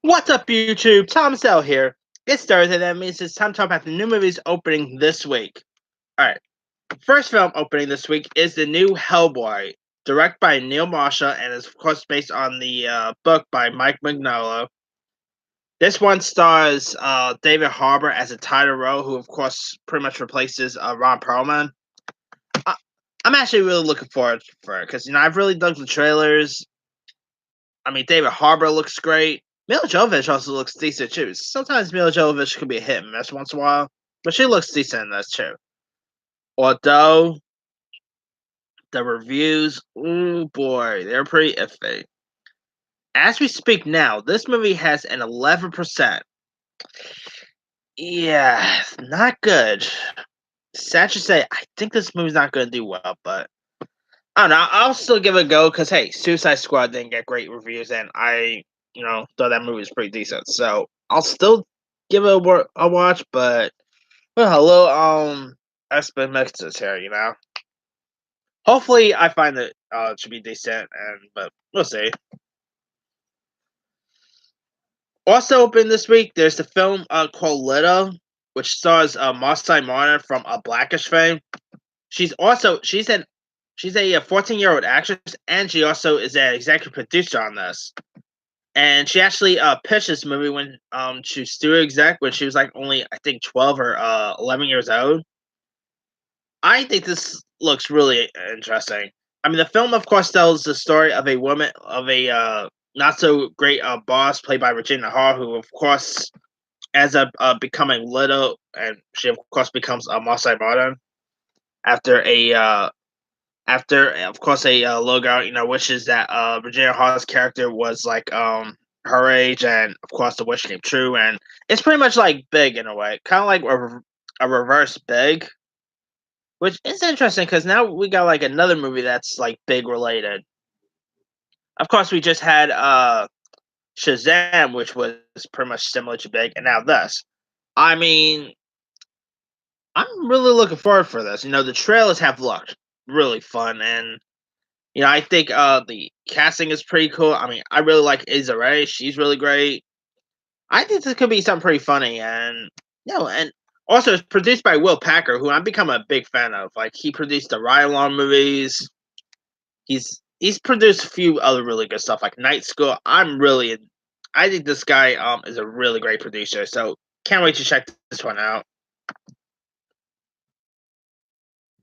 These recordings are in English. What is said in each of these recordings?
What's up, YouTube? Tom Sell here. It's Thursday, that means it's time to talk about the new movies opening this week. Alright, first film opening this week is the new Hellboy, directed by Neil Marshall and is, of course, based on the book by Mike Mignola. This one stars David Harbour as a title role, who, of course, pretty much replaces Ron Perlman. I- I'm actually really looking forward for it because, I've really dug the trailers. I mean, David Harbour looks great. Mila Jovovich also looks decent too. Sometimes Mila Jovovich can be a hit and miss once in a while, but she looks decent in this too. Although the reviews, ooh boy, they're pretty iffy. As we speak now, this movie has an 11%. Yeah, not good. Sad to say, I think this movie's not going to do well, but I don't know. I'll still give it a go because hey, Suicide Squad didn't get great reviews, and I, thought that movie was pretty decent. So I'll still give it a watch, but hello, aspect mixes here. Hopefully, I find that it should be decent, but we'll see. Also open this week, there's the film called Colette, which stars Marcy Martin from Blackish fame. She's a 14-year-old actress, and she also is an executive producer on this. And she actually pitched this movie when she was studio exec when she was like only I think 12 or 11 years old. I think this looks really interesting. I mean, the film, of course, tells the story of a not so great boss played by Regina Hall, who, of course, ends up becoming little, and she, of course, becomes a Marseille Martin after of course, a little girl, wishes that Regina Hall's character was like her age, and of course, the wish came true, and it's pretty much like Big in a way, kind of like a reverse Big, which is interesting because now we got like another movie that's like Big related. Of course, we just had Shazam, which was pretty much similar to Big, and now this. I mean, I'm really looking forward for this. The trailers have looked really fun, and I think the casting is pretty cool. I mean, I really like Issa Rae; she's really great. I think this could be something pretty funny, and and also it's produced by Will Packer, who I've become a big fan of. Like he produced the Ride Along movies. He's produced a few other really good stuff like Night School. I think this guy is a really great producer. So can't wait to check this one out.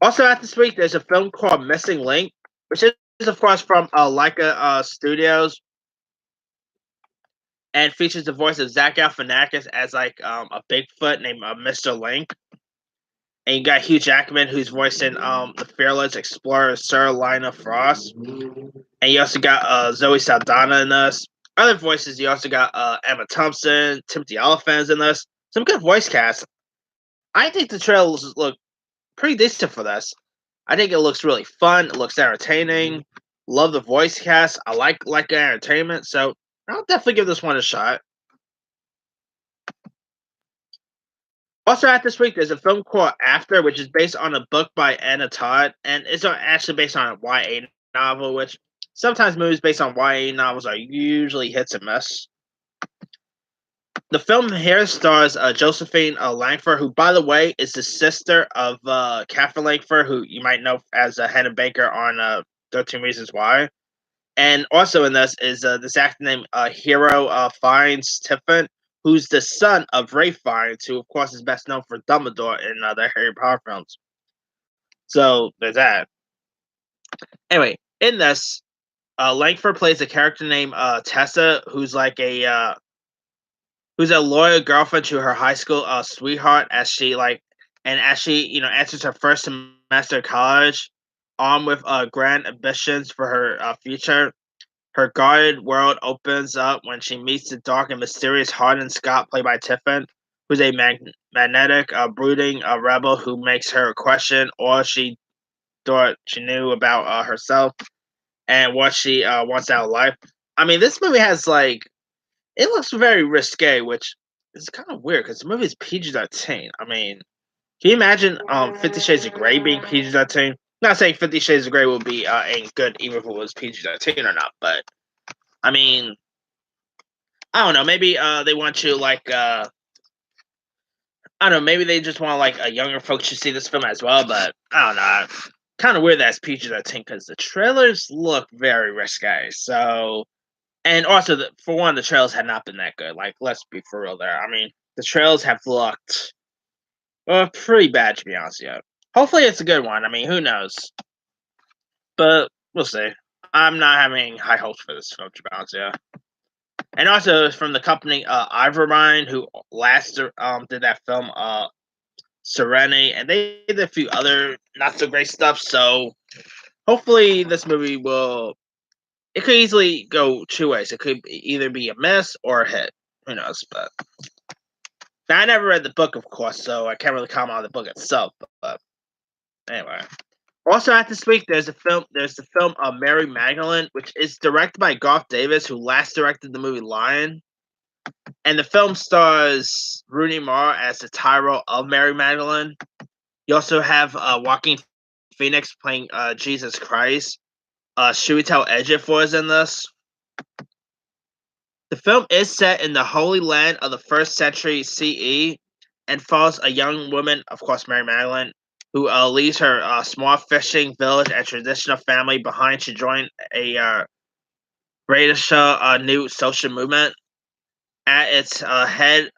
Also, at this week, there's a film called Missing Link, which is of course from Leica Studios, and features the voice of Zach Galifianakis as like a Bigfoot named Mr. Link. And you got Hugh Jackman, who's voicing the fearless explorer Sir Lionel Frost. And you also got Zoe Saldana in this. Other voices, you also got Emma Thompson, Timothy Olyphant's in this. Some good voice cast. I think the trailers look pretty decent for this. I think it looks really fun. It looks entertaining. Love the voice cast. I like entertainment, so I'll definitely give this one a shot. Also, at this week, there's a film called After, which is based on a book by Anna Todd, and it's actually based on a YA novel, which sometimes movies based on YA novels are usually hits and miss. The film here stars Josephine Langford, who, by the way, is the sister of Catherine Langford, who you might know as Hannah Baker on 13 Reasons Why. And also in this is this actor named Hero Fiennes Tiffin, who's the son of Ray Fiennes, who, of course, is best known for Dumbledore in the Harry Potter films. So there's that. Anyway, in this, Langford plays a character named Tessa, who's a loyal girlfriend to her high school sweetheart as she enters her first semester of college, armed with grand ambitions for her future. Her guarded world opens up when she meets the dark and mysterious Hardin Scott, played by Tiffin, who's a magnetic, brooding rebel who makes her question all she thought she knew about herself and what she wants out of life. I mean, this movie has it looks very risque, which is kind of weird because the movie is PG-13. I mean, can you imagine 50 Shades of Grey being PG-13? Not saying 50 Shades of Grey will be ain't good even if it was PG-13 or not, but I mean, I don't know. Maybe they want to like I don't know. Maybe they just want like a younger folks to see this film as well. But I don't know. Kind of weird that it's PG-13 because the trailers look very risque. So and also for one, the trailers had not been that good. Like let's be for real there. I mean, the trailers have looked pretty bad to be honest. Yeah. Hopefully it's a good one. I mean, who knows? But we'll see. I'm not having high hopes for this film to be honest. Yeah. And also it's from the company Ivorine, who last did that film Serenity, and they did a few other not so great stuff. So hopefully this movie will. It could easily go two ways. It could either be a miss or a hit. Who knows? But now, I never read the book, of course, so I can't really comment on the book itself. But anyway. Also, at this week, there's a film. There's the film of Mary Magdalene, which is directed by Garth Davis, who last directed the movie Lion. And the film stars Rooney Mara as the Tyro of Mary Magdalene. You also have Joaquin Phoenix playing Jesus Christ. Chiwetel Ejiofor is in this. The film is set in the Holy Land of the 1st century CE and follows a young woman, of course, Mary Magdalene, who leaves her small fishing village and traditional family behind to join a British new social movement. At its head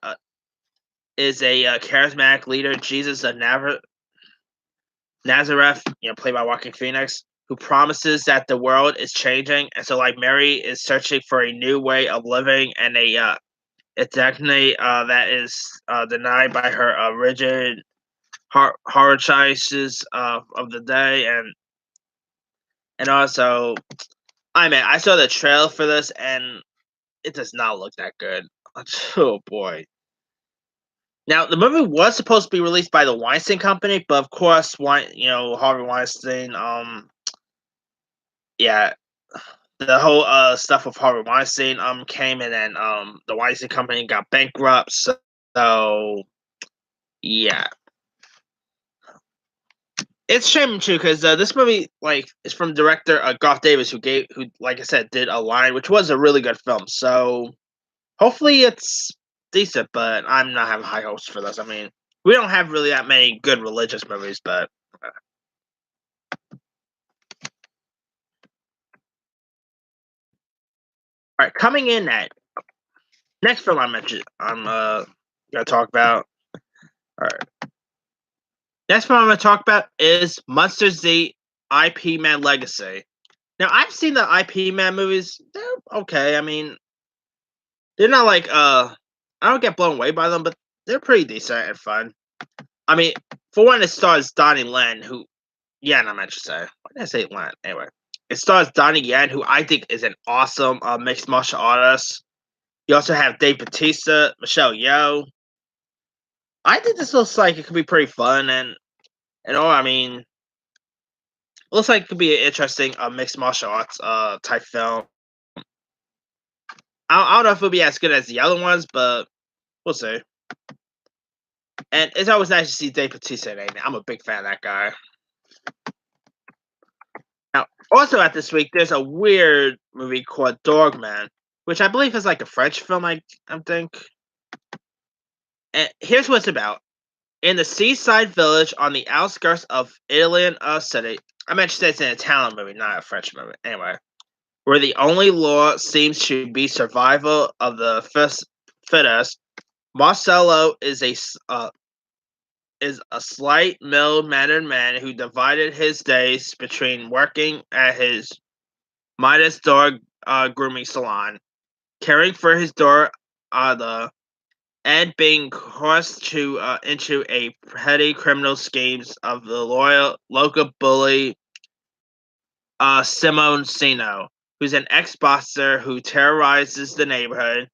is a charismatic leader, Jesus of Nazareth, played by Joaquin Phoenix, who promises that the world is changing, and so like Mary is searching for a new way of living and a destiny that is denied by her rigid hierarchies of the day, and also, I saw the trailer for this, and it does not look that good. Oh boy. Now, the movie was supposed to be released by the Weinstein Company, but of course, Harvey Weinstein, yeah, the whole stuff with Harvey Weinstein came and then the Weinstein Company got bankrupt. So yeah, it's a shame too because this movie is from director Garth Davis who like I said did A Lion, which was a really good film. So hopefully it's decent, but I'm not having high hopes for this. I mean, we don't have really that many good religious movies, but. All right, coming in at next film I'm gonna talk about. All right, next film I'm gonna talk about is Monster Z IP Man Legacy. Now I've seen the IP Man movies. They're okay. I mean, they're not like I don't get blown away by them, but they're pretty decent and fun. I mean, for one, it stars Donnie Yen, who I meant to say. Why did I say Yen? Anyway, it stars Donnie Yen, who I think is an awesome mixed martial artist. You also have Dave Bautista, Michelle Yeoh. I think this looks like it could be pretty fun and all. I mean, it looks like it could be an interesting mixed martial arts type film. I don't know if it'll be as good as the other ones, but we'll see. And it's always nice to see Dave Bautista in it. I'm a big fan of that guy. Now, also at this week, there's a weird movie called Dogman, which I believe is like a French film. I think. And here's what it's about. In the Seaside Village on the outskirts of Italian city, I mentioned it's an Italian movie, not a French movie. Anyway, where the only law seems to be survival of the fittest, Marcello is a slight, mild-mannered man who divided his days between working at his Midas dog grooming salon, caring for his dog Ada, and being forced to into a petty criminal schemes of the local bully Simone Sino, who's an ex-boxer who terrorizes the neighborhood.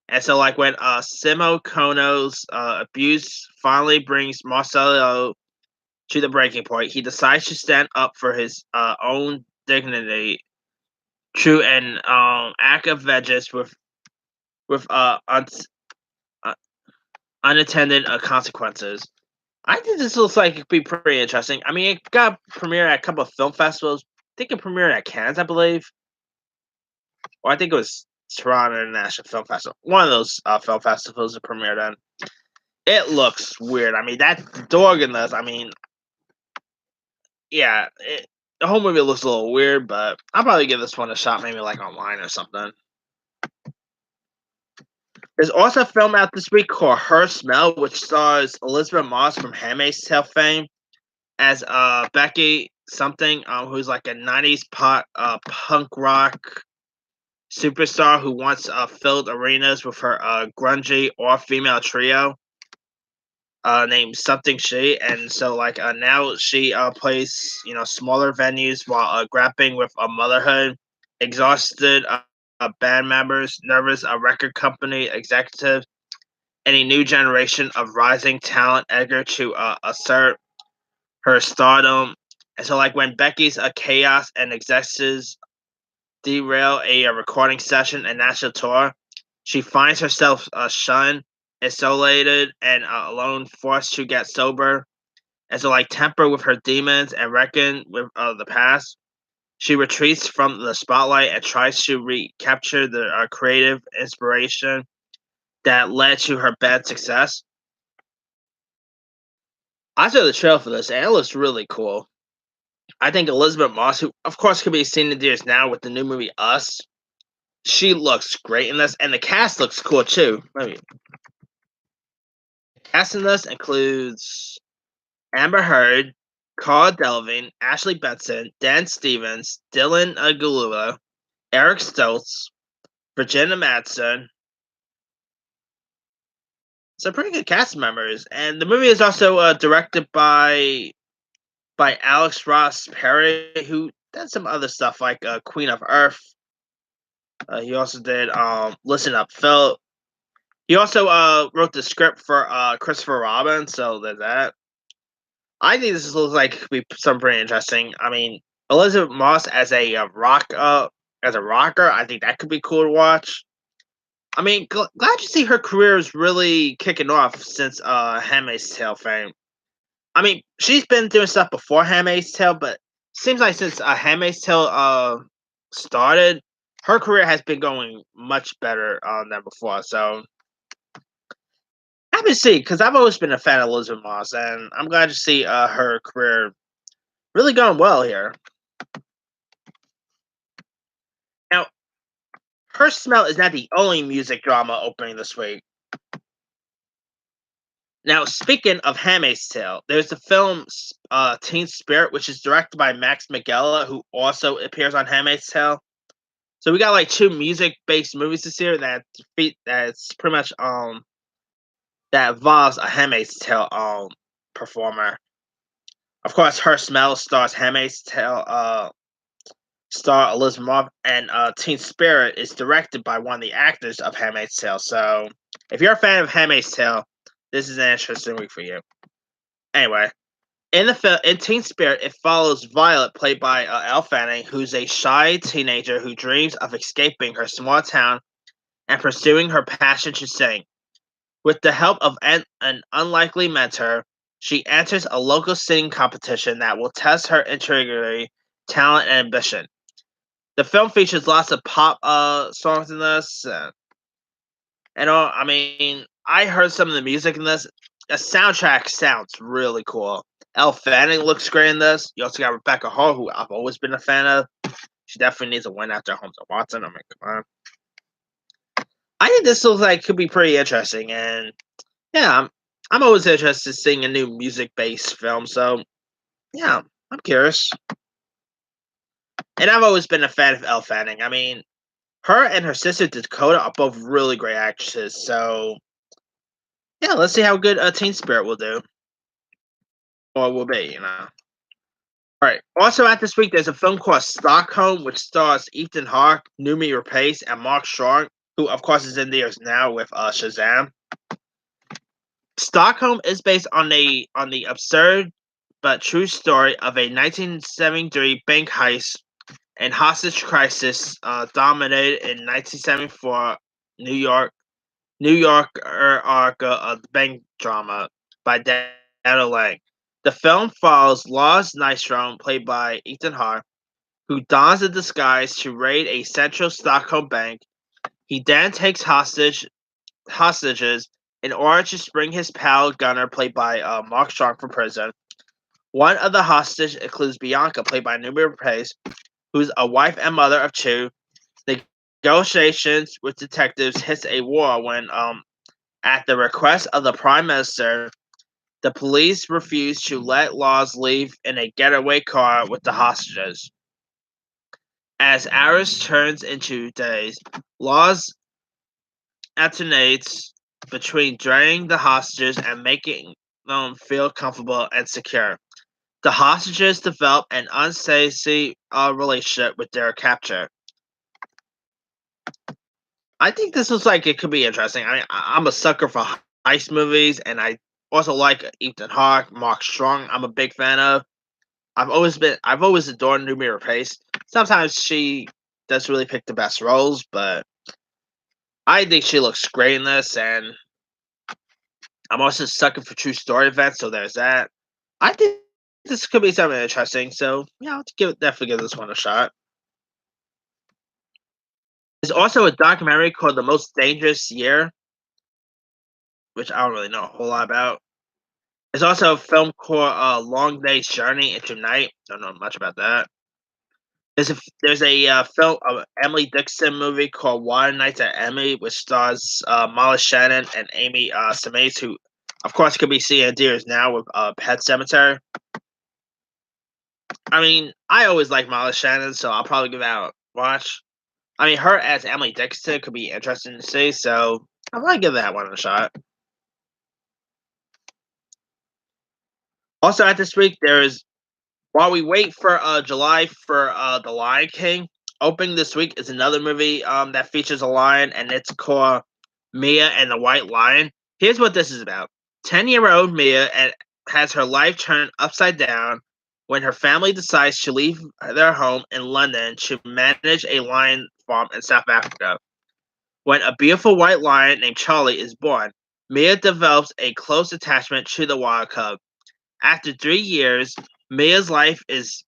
And so, like when Simo Kono's abuse finally brings Marcelo to the breaking point, he decides to stand up for his own dignity through an act of vengeance with unattended consequences. I think this looks like it could be pretty interesting. I mean, it got premiered at a couple of film festivals. I think it premiered at Cannes, I believe. Or I think it was Toronto International Film Festival. One of those film festivals it premiered in. It looks weird. I mean, that dog in this. I mean, yeah, the whole movie looks a little weird, but I'll probably give this one a shot, maybe like online or something. There's also a film out this week called Her Smell, which stars Elizabeth Moss from Handmaid's Tale fame as Becky something, who's like a '90s punk rock superstar who once filled arenas with her grungy all-female trio named Something She, and so like now she plays smaller venues while grappling with motherhood, exhausted band members, nervous record company executives, and a new generation of rising talent eager to assert her stardom. And so like when Becky's chaos and excesses derail a recording session and national tour, she finds herself shunned, isolated, and alone, forced to get sober. And so, like, temper with her demons and reckon with the past. She retreats from the spotlight and tries to recapture the creative inspiration that led to her bad success. I saw the trailer for this, and it looks really cool. I think Elizabeth Moss, who of course can be seen in theaters now with the new movie Us, she looks great in this, and the cast looks cool too. The cast in this includes Amber Heard, Cara Delevingne, Ashley Benson, Dan Stevens, Dylan Agulula, Eric Stoltz, Virginia Madsen. Some pretty good cast members, and the movie is also directed by Alex Ross Perry, who did some other stuff like Queen of Earth. He also did Listen Up, Phil. He also wrote the script for Christopher Robin, so there's that. I think this looks like it could be something pretty interesting. I mean, Elizabeth Moss as a rocker, I think that could be cool to watch. I mean, glad to see her career is really kicking off since Handmaid's Tale fame. I mean, she's been doing stuff before Handmaid's Tale, but seems like since Handmaid's Tale started, her career has been going much better than before. So happy to see, because I've always been a fan of Elizabeth Moss, and I'm glad to see her career really going well here. Now, Her Smell is not the only music drama opening this week. Now, speaking of Handmaid's Tale, there's the film Teen Spirit, which is directed by Max Minghella, who also appears on Handmaid's Tale. So we got like two music-based movies this year that's pretty much that involves a Handmaid's Tale performer. Of course, Her Smell stars Handmaid's Tale star Elizabeth Moss, and Teen Spirit is directed by one of the actors of Handmaid's Tale. So if you're a fan of Handmaid's Tale, this is an interesting week for you. Anyway, in the film, in Teen Spirit, it follows Violet, played by Elle Fanning, who's a shy teenager who dreams of escaping her small town and pursuing her passion to sing. With the help of an unlikely mentor, she enters a local singing competition that will test her integrity, talent, and ambition. The film features lots of pop songs in this, and all. I mean, I heard some of the music in this. The soundtrack sounds really cool. Elle Fanning looks great in this. You also got Rebecca Hall, who I've always been a fan of. She definitely needs a win after Holmes and Watson. I mean, come on. I think this looks like could be pretty interesting, and yeah, I'm always interested in seeing a new music-based film. So yeah, I'm curious. And I've always been a fan of Elle Fanning. I mean, her and her sister Dakota are both really great actresses. So yeah, let's see how good Teen Spirit will do, or will be. All right. Also, out this week, there's a film called Stockholm, which stars Ethan Hawke, Noomi Rapace, and Mark Strong, who of course is in theaters now with Shazam. Stockholm is based on the absurd but true story of a 1973 bank heist and hostage crisis dominated in 1974 New York bank drama by Daniel Lang. The film follows Lars Nystrom, played by Ethan Hawke, who dons a disguise to raid a central Stockholm bank He then takes hostages in order to spring his pal Gunner, played by Mark Strong, from prison. One of the hostages includes Bianca, played by Numi Rapace, who's a wife and mother of two. Negotiations with detectives hits a war when, at the request of the Prime Minister, the police refuse to let Laws leave in a getaway car with the hostages. As hours turns into days, Laws alternates between draining the hostages and making them feel comfortable and secure. The hostages develop an unsteady relationship with their captor. I think this looks like it could be interesting. I mean, I'm a sucker for heist movies, and I also like Ethan Hawke, Mark Strong. I'm a big fan of. I've always adored Numi Rapace. Sometimes she doesn't really pick the best roles, but I think she looks great in this, and I'm also sucking for true story events, so there's that. I think this could be something interesting, so yeah, definitely give this one a shot. There's also a documentary called The Most Dangerous Year, which I don't really know a whole lot about. There's also a film called Long Day's Journey into Night. Don't know much about that. There's a film, Emily Dixon movie called Wild Nights at Emmy, which stars Molly Shannon and Amy Samates, who, of course, could be seen in theaters now with Pet Sematary. I mean, I always like Molly Shannon, so I'll probably give that a watch. I mean, her as Emily Dixon could be interesting to see, so I might give that one a shot. Also, at this week, while we wait for July for The Lion King, opening this week is another movie that features a lion, and it's called Mia and the White Lion. Here's what this is about: 10-year-old Mia has her life turned upside down when her family decides to leave their home in London to manage a lion farm in South Africa. When a beautiful white lion named Charlie is born, Mia develops a close attachment to the wild cub. After 3 years, Mia's life is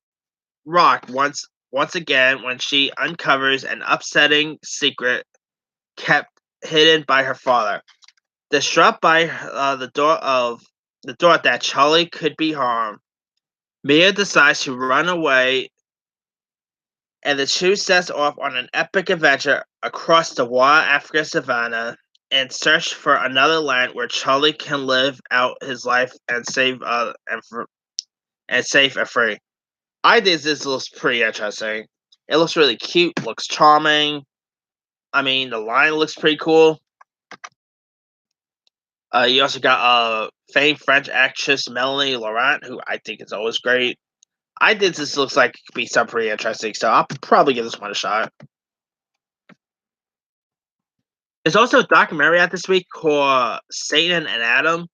rocked once again when she uncovers an upsetting secret kept hidden by her father. Distraught by the thought that Charlie could be harmed, Mia decides to run away, and the two sets off on an epic adventure across the wild African savannah in search for another land where Charlie can live out his life and safe and free. I think this looks pretty interesting. It looks really cute, looks charming. I mean, the line looks pretty cool. You also got famed French actress Melanie Laurent, who I think is always great. I think this looks like it could be something pretty interesting, so I'll probably give this one a shot. There's also a documentary out this week called Satan and Adam,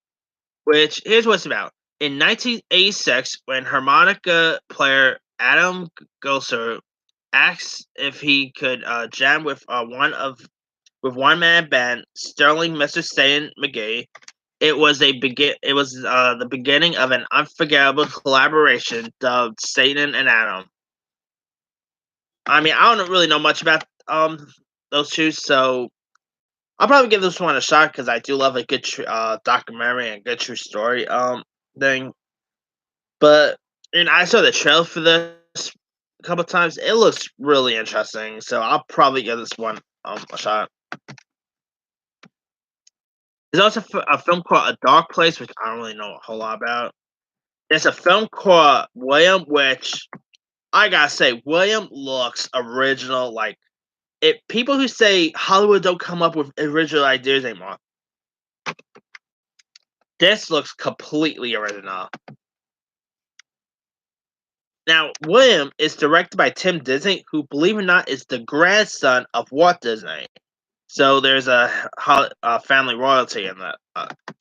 which here's what it's about. In 1986, when harmonica player Adam Gosser asked if he could jam with one man band, Sterling Mr. Satan McGee, it was the beginning of an unforgettable collaboration dubbed Satan and Adam. I mean, I don't really know much about those two, so I'll probably give this one a shot because I do love a good documentary and good true story thing. But I saw the trailer for this a couple times. It looks really interesting, so I'll probably give this one a shot. There's also a film called A Dark Place, which I don't really know a whole lot about. There's a film called William, which I gotta say, William looks original. Like, people who say Hollywood don't come up with original ideas anymore, this looks completely original. Now, William is directed by Tim Disney, who, believe it or not, is the grandson of Walt Disney. So there's a family royalty in that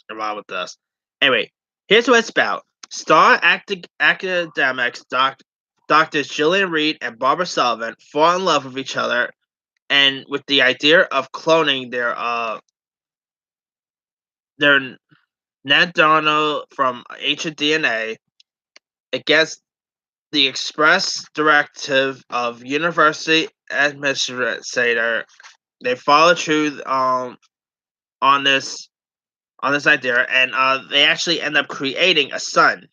involved with this. Anyway, here's what it's about. Star academics Doctors Gillian Reed and Barbara Sullivan fall in love with each other, and with the idea of cloning their Ned Darno from ancient DNA against the express directive of university administrator They follow through on this on this idea, and they actually end up creating a son,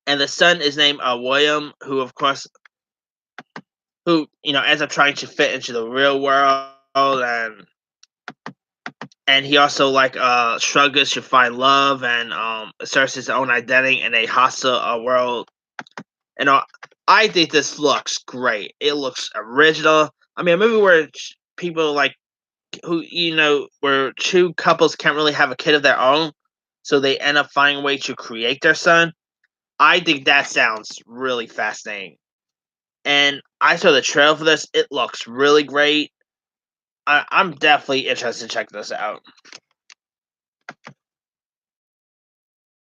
and the son is named William, who of course who ends up trying to fit into the real world, and he also struggles to find love and asserts his own identity in a hostile world. And I think this looks great. It looks original. I mean, a movie where people who where two couples can't really have a kid of their own, so they end up finding a way to create their son. I think that sounds really fascinating. And I saw the trailer for this. It looks really great. I'm definitely interested in checking this out.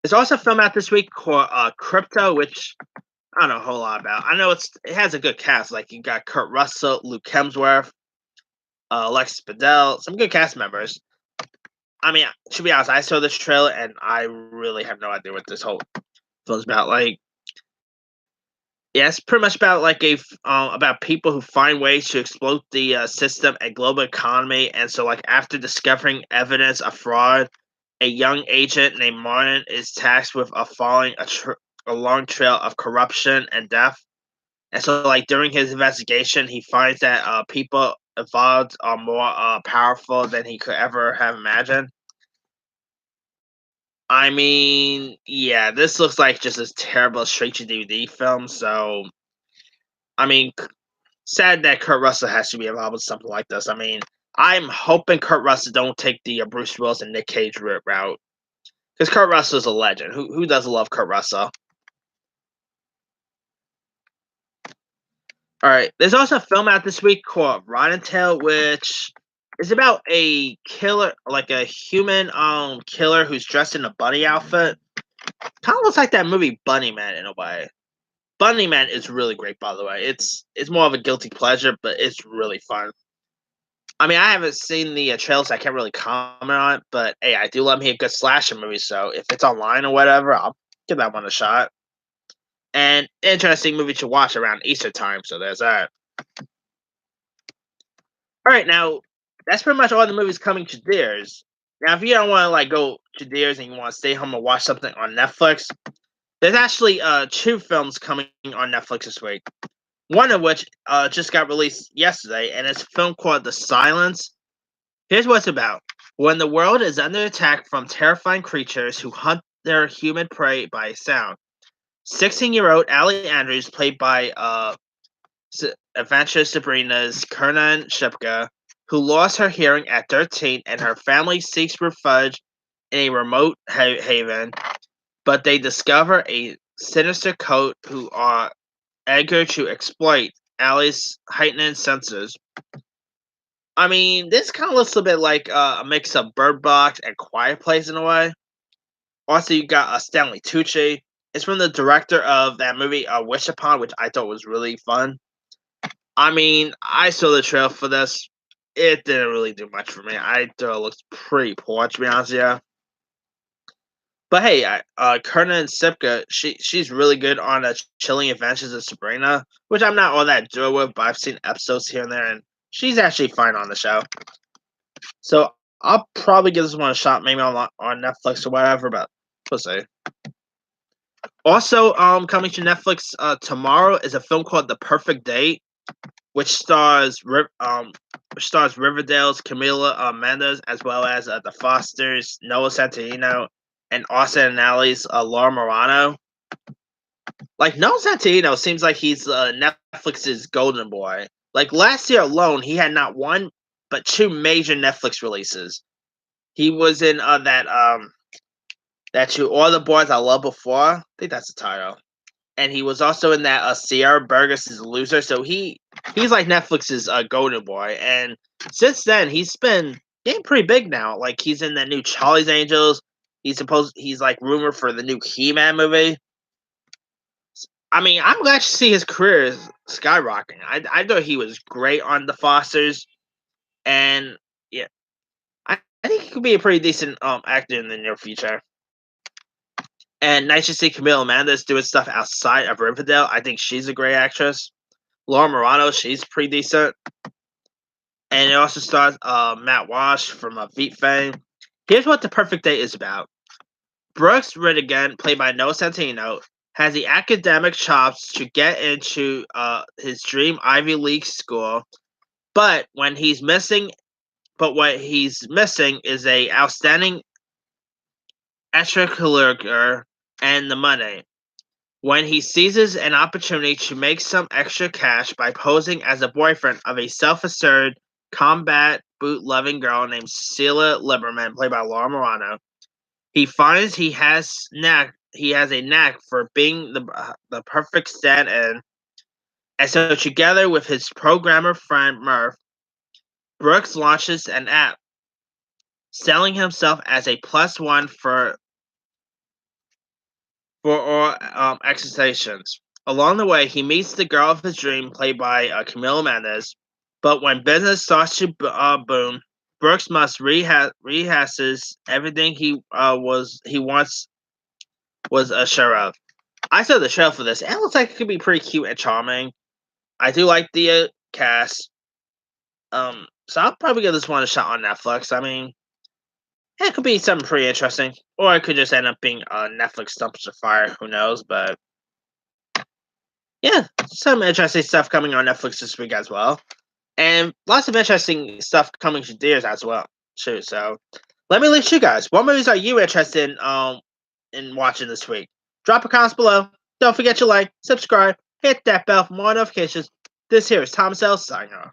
There's also a film out this week called Crypto, which I don't know a whole lot about. I know it has a good cast. Like you got Kurt Russell, Luke Hemsworth, Alexis Bledel, some good cast members. I mean, to be honest, I saw this trailer and I really have no idea what this whole film's about. Yeah, it's pretty much about about people who find ways to exploit the system and global economy. And so, after discovering evidence of fraud, a young agent named Martin is tasked with following a long trail of corruption and death. And so, during his investigation, he finds that people involved are more powerful than he could ever have imagined. I mean, yeah, this looks like just a terrible straight to DVD film. So, I mean, sad that Kurt Russell has to be involved with something like this. I mean, I'm hoping Kurt Russell don't take the Bruce Willis and Nick Cage route, because Kurt Russell's a legend. Who doesn't love Kurt Russell? All right, there's also a film out this week called Rotten Tail, which is about a killer, like a human killer who's dressed in a bunny outfit. Kind of looks like that movie Bunny Man in a way. Bunny Man is really great, by the way. It's more of a guilty pleasure, but it's really fun. I mean, I haven't seen the trailers, so I can't really comment on it. But hey, I do love me a good slasher movie, so if it's online or whatever, I'll give that one a shot. And interesting movie to watch around Easter time, so there's that. All right, now that's pretty much all the movies coming to theaters. Now, if you don't want to go to theaters and you want to stay home and watch something on Netflix, there's actually two films coming on Netflix this week. One of which just got released yesterday, and it's a film called The Silence. Here's what it's about. When the world is under attack from terrifying creatures who hunt their human prey by sound, 16-year-old Allie Andrews, played by Adventure Sabrina's Kernan Shipka, who lost her hearing at 13, and her family seeks refuge in a remote haven, but they discover a sinister cult who are eager to exploit Allie's heightened senses. I mean, this kind of looks a bit like a mix of Bird Box and Quiet Place in a way. Also, you got Stanley Tucci. It's from the director of that movie Wish Upon, which I thought was really fun. I mean, I saw the trailer for this. It didn't really do much for me. I thought it looked pretty poor, to be honest with you. But hey, Kernan Sipka, she's really good on Chilling Adventures of Sabrina, which I'm not all that good with, but I've seen episodes here and there, and she's actually fine on the show. So I'll probably give this one a shot, maybe on Netflix or whatever, but we'll see. Also, coming to Netflix tomorrow is a film called The Perfect Date, which stars Riverdale's Camila Mendes, as well as the Fosters, Noah Centineo, and Austin and Alley's Laura Morano. Noah Centineo seems like he's Netflix's golden boy. Last year alone, he had not one but two major Netflix releases. He was in that To All the Boys I Loved Before. I think that's the title. And he was also in that Sierra Burgess' Loser. So he's like Netflix's golden boy. And since then, he's been getting pretty big now. He's in that new Charlie's Angels. He's rumored for the new He-Man movie. I mean, I'm glad to see his career is skyrocketing. I thought he was great on The Fosters. And yeah, I think he could be a pretty decent actor in the near future. And nice to see Camila Mendes doing stuff outside of Riverdale. I think she's a great actress. Laura Morano, she's pretty decent. And it also stars Matt Walsh from Veep fame. Here's what The Perfect Date is about. Brooks Rittigan, played by Noah Centineo, has the academic chops to get into his dream Ivy League school, but what he's missing is a outstanding extracurricular and the money. When he seizes an opportunity to make some extra cash by posing as a boyfriend of a self-asserted combat boot-loving girl named Celia Liberman, played by Laura Morano, he finds he has a knack for being the perfect stand-in, and so together with his programmer friend Murph, Brooks launches an app, selling himself as a plus one for all excitations. Along the way, he meets the girl of his dream, played by Camila Mendes. But when business starts to boom, Brooks must rehashes everything he once was a sure of. I saw the trailer for this, and it looks like it could be pretty cute and charming. I do like the cast. So I'll probably give this one a shot on Netflix. I mean, it could be something pretty interesting, or it could just end up being a Netflix dumpster fire. Who knows? But yeah, some interesting stuff coming on Netflix this week as well, and lots of interesting stuff coming to theaters as well too. So let me leave you guys. What movies are you interested in watching this week? Drop a comment below. Don't forget to like, subscribe, hit that bell for more notifications. This here is Thomas L. signing off.